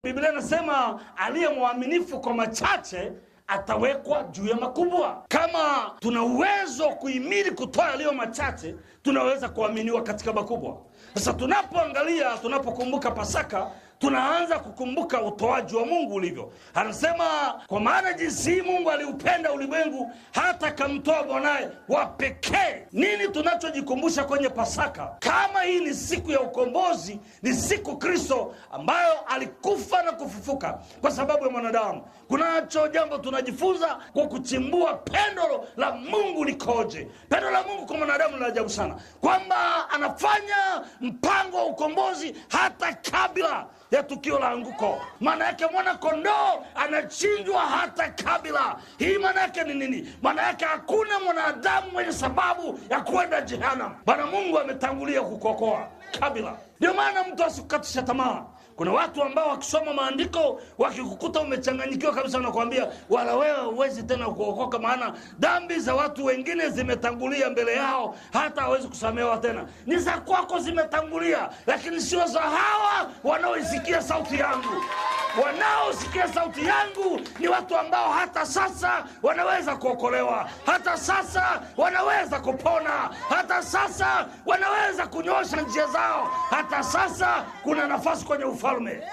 Biblia inasema aliye mwaminifu kwa machache atawekwa juu ya makubwa. Kama tuna uwezo kuhimili kutoa yaliyo machache, tunaweza kuaminiwa katika makubwa. Sasa tunapokumbuka Pasaka, tunaanza kukumbuka utoaji wa Mungu ulivyo. Anasema kwa maana jinsi hii Mungu aliupenda ulimwengu hata kamtoa mwanae wa pekee. Nini tunachojikumbusha kwenye Pasaka? Kama hii ni siku ya ukombozi, ni siku Kristo ambayo alikufa na kufufuka kwa sababu ya mwanadamu. Kunacho jambo tunajifunza kwa kuchimbua pendo la Mungu likoje. Pendo la Mungu kwa mwanadamu ni ajabu sana, kwamba anafanya mpango wa ukombozi hata kabla ya tukio la anguko. Maana yake mwana kondoo anachinjwa hata kabla. Hii maana yake ni nini? Maana yake hakuna mwanadamu mwenye sababu ya kwenda jehanamu. Bwana Mungu ametangulia kukuokoa kabla. Ndio maana mtu asikukatisha tamaa. Kuna watu ambao wakisoma maandiko wakikukuta umechanganyikiwa kabisa, wanakuambia wala wewe huwezi tena kuokoka, maana dhambi za watu wengine zimetangulia mbele yao, hata hawezi kusamehewa tena. Ni za kwako zimetangulia, lakini sio za hawa wanaoisikia sauti yangu. Wanaosikia sauti yangu ni watu ambao hata sasa wanaweza kuokolewa, hata sasa wanaweza kupona, hata sasa wanaweza kunyosha njia zao, hata sasa kuna nafasi kwenye ufalme.